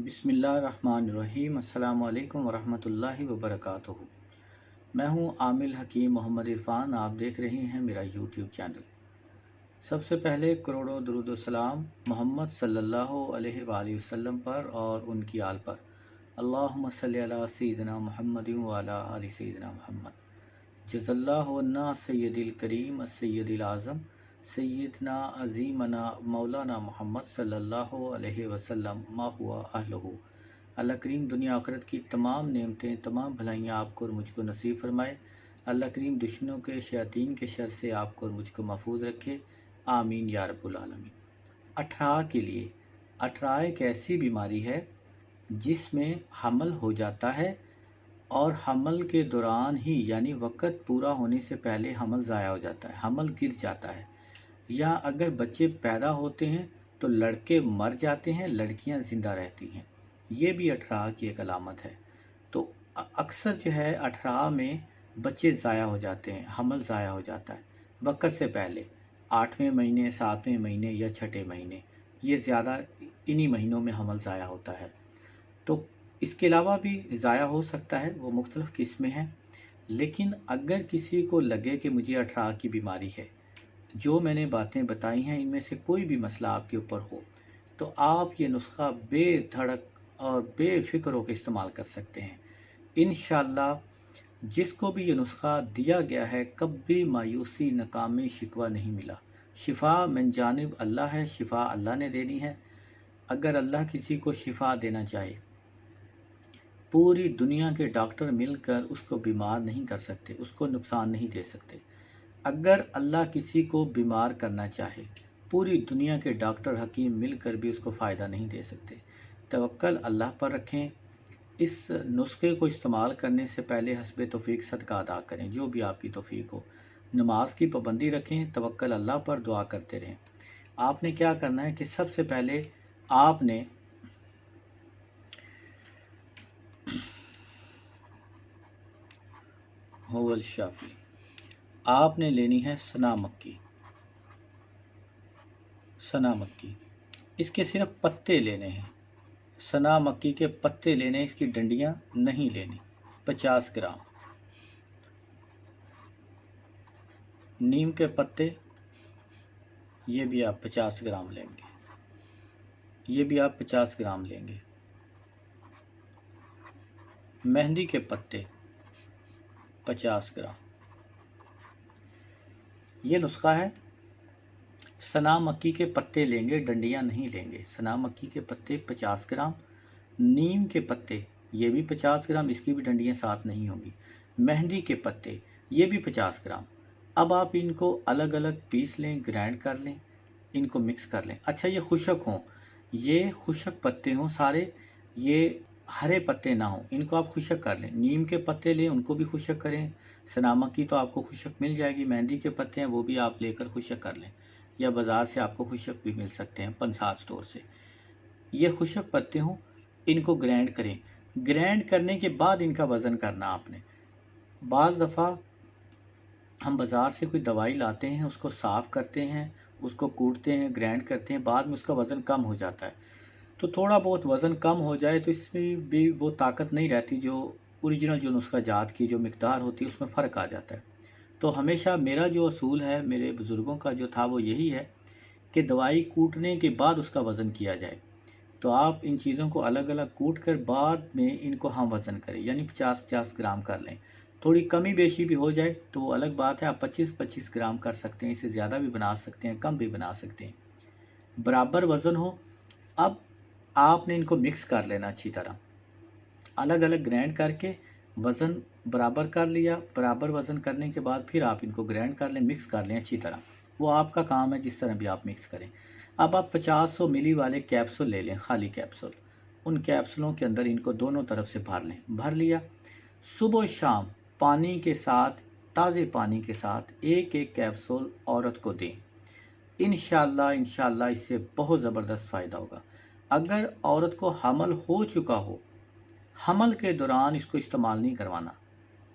बिस्मिल्लाहिर्रहमानिर्रहीम। अस्सलामु अलैकुम वरहमतुल्लाहि वबरकातुहू। मैं हूं आमिल हकीम मोहम्मद इरफान। आप देख रहे हैं मेरा यूट्यूब चैनल। सबसे पहले करोड़ों दुरूद व सलाम मोहम्मद सल्लल्लाहु अलैहि वसल्लम पर और उनकी आल पर। अल्लाहुम्मा सल्ली अला सय्यिदिना मुहम्मदिन व अला आलि सय्यिदिना मुहम्मद। जज़ल्लाहु अन्ना सय्यदिल करीम सय्यदिल आज़म सैयदना अज़ीमना मौलाना मोहम्मद सल्लल्लाहु अलैहि वसल्लम मा हुआ अहलहू। अल्लाह करीम दुनिया आखिरत की तमाम नेमतें, तमाम भलाइयाँ आपको और मुझको नसीब फरमाए। अल्लाह करीम दुश्मनों के, शयातीन के शर से आपको और मुझको महफूज रखे। आमीन या रब्बुल आलमीन। अठराह के लिए, अठराह एक ऐसी बीमारी है जिसमें हमल हो जाता है और हमल के दौरान ही यानी वक़्त पूरा होने से पहले हमल ज़ाया हो जाता है, हमल गिर जाता है। या अगर बच्चे पैदा होते हैं तो लड़के मर जाते हैं, लड़कियां ज़िंदा रहती हैं। ये भी अठराह की एक अलामत है। तो अक्सर जो है अठराह में बच्चे ज़ाया हो जाते हैं, हमल ज़ाया हो जाता है वक़्त से पहले, 8वें महीने, 7वें महीने या 6ठे महीने। ये ज़्यादा इन्हीं महीनों में हमल ज़ाया होता है। तो इसके अलावा भी ज़ाया हो सकता है, वो मुख्तलिफ़ किस्में हैं। लेकिन अगर किसी को लगे कि मुझे अठराह की बीमारी है, जो मैंने बातें बताई हैं इनमें से कोई भी मसला आपके ऊपर हो, तो आप ये नुस्खा बेधड़क और बेफिक्र होकर इस्तेमाल कर सकते हैं। इंशाअल्लाह जिसको भी ये नुस्खा दिया गया है कभी मायूसी, नाकामी, शिकवा नहीं मिला। शिफा मिन जानिब अल्लाह है, शिफा अल्लाह ने देनी है। अगर अल्लाह किसी को शिफा देना चाहे, पूरी दुनिया के डॉक्टर मिलकर उसको बीमार नहीं कर सकते, उसको नुकसान नहीं दे सकते। अगर अल्लाह किसी को बीमार करना चाहे, पूरी दुनिया के डॉक्टर हकीम मिलकर भी उसको फ़ायदा नहीं दे सकते। तवक्कल अल्लाह पर रखें। इस नुस्खे को इस्तेमाल करने से पहले हस्बे तौफीक सदका अदा करें, जो भी आपकी तौफीक हो। नमाज की पाबंदी रखें, तवक्कल अल्लाह पर, दुआ करते रहें। आपने क्या करना है कि सबसे पहले आपने हुवल शाफी, आपने लेनी है सना मक्की। सना मक्की, इसके सिर्फ पत्ते लेने हैं। सना मक्की के पत्ते लेने, इसकी डंडियां नहीं लेनी। 50 ग्राम नीम के पत्ते, ये भी आप 50 ग्राम लेंगे। ये भी आप 50 ग्राम लेंगे। मेहंदी के पत्ते 50 ग्राम। ये नुस्खा है। सना मक्की के पत्ते लेंगे, डंडियां नहीं लेंगे। सना मक्की के पत्ते 50 ग्राम, नीम के पत्ते ये भी 50 ग्राम, इसकी भी डंडियां साथ नहीं होंगी। मेहंदी के पत्ते ये भी 50 ग्राम। अब आप इनको अलग अलग पीस लें, ग्राइंड कर लें, इनको मिक्स कर लें। अच्छा, ये खुशक हों, ये खुशक पत्ते हों सारे, ये हरे पत्ते ना हों, इनको आप खुशक कर लें। नीम के पत्ते लें, उनको भी खुशक करें। सना मक्की तो आपको खुशक मिल जाएगी। मेहंदी के पत्ते हैं वो भी आप लेकर खुशक कर लें, या बाज़ार से आपको खुशक भी मिल सकते हैं, पंसार स्टोर से। ये खुशक पत्ते हों, इनको ग्राइंड करें। ग्राइंड करने के बाद इनका वज़न करना आपने। बाज़ दफ़ा हम बाज़ार से कोई दवाई लाते हैं, उसको साफ़ करते हैं, उसको कूटते हैं, ग्राइंड करते हैं, बाद में उसका वज़न कम हो जाता है। तो थोड़ा बहुत वज़न कम हो जाए तो इसमें भी वो ताकत नहीं रहती जो ओरिजिनल जो नुस्खा जात की जो मिकदार होती है उसमें फ़र्क आ जाता है। तो हमेशा मेरा जो असूल है, मेरे बुज़ुर्गों का जो था, वो यही है कि दवाई कूटने के बाद उसका वज़न किया जाए। तो आप इन चीज़ों को अलग अलग कूट कर बाद में इनको हम वज़न करें, यानी 50-50 ग्राम कर लें। थोड़ी कमी बेशी भी हो जाए तो वो अलग बात है, आप 25-25 ग्राम कर सकते हैं। इससे ज़्यादा भी बना सकते हैं, कम भी बना सकते हैं, बराबर वज़न हो। अब आपने इनको मिक्स कर लेना अच्छी तरह, अलग अलग ग्राइंड करके वज़न बराबर कर लिया। बराबर वज़न करने के बाद फिर आप इनको ग्राइंड कर लें, मिक्स कर लें अच्छी तरह। वो आपका काम है, जिस तरह भी आप मिक्स करें। अब आप 50-100 मिली वाले कैप्सूल ले लें, खाली कैप्सूल। उन कैप्सूलों के अंदर इनको दोनों तरफ से भर लें। भर लिया, सुबह शाम पानी के साथ, ताज़े पानी के साथ एक एक कैप्सूल औरत को दें। इंशाअल्लाह इससे बहुत ज़बरदस्त फ़ायदा होगा। अगर औरत को हमल हो चुका हो, हमल के दौरान इसको इस्तेमाल नहीं करवाना,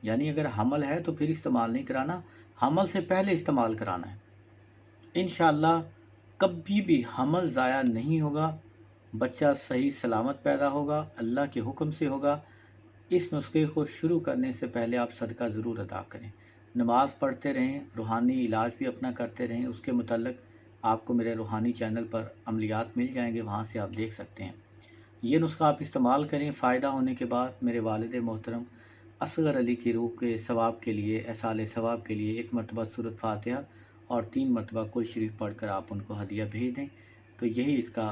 यानी अगर हमल है तो फिर इस्तेमाल नहीं कराना, हमल से पहले इस्तेमाल कराना है। इंशाअल्लाह कभी भी हमल ज़ाया नहीं होगा, बच्चा सही सलामत पैदा होगा, अल्लाह के हुक्म से होगा। इस नुस्खे को शुरू करने से पहले आप सदका ज़रूर अदा करें, नमाज़ पढ़ते रहें, रूहानी इलाज भी अपना करते रहें। उसके मुतल्लिक़ आपको मेरे रूहानी चैनल पर अमलियात मिल जाएंगे, वहाँ से आप देख सकते हैं। ये नुस्खा आप इस्तेमाल करें। फ़ायदा होने के बाद मेरे वालिद मोहतरम असगर अली की रूह के सवाब के लिए, एसाले सवाब के लिए 1 मरतबा सूरत फातिहा और 3 मरतबा कुल शरीफ पढ़कर आप उनको हदिया भेज दें। तो यही इसका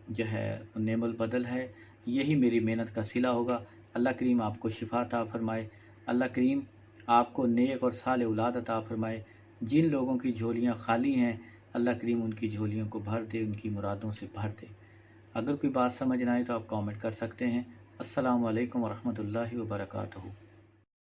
जो है नेमुल बदल है, यही मेरी मेहनत का सिला होगा। अल्लाह करीम आपको शिफा अता फ़रमाए, अल्लाह करीम आपको नेक और साले औलाद अता फ़रमाए। जिन लोगों की झोलियाँ खाली हैं, अल्लाह करीम उनकी झोलियों को भर दे, उनकी मुरादों से भर दे। अगर कोई बात समझ ना आए तो आप कमेंट कर सकते हैं। अस्सलामु अलैकुम वरहमतुल्लाहि वबरकातुहू।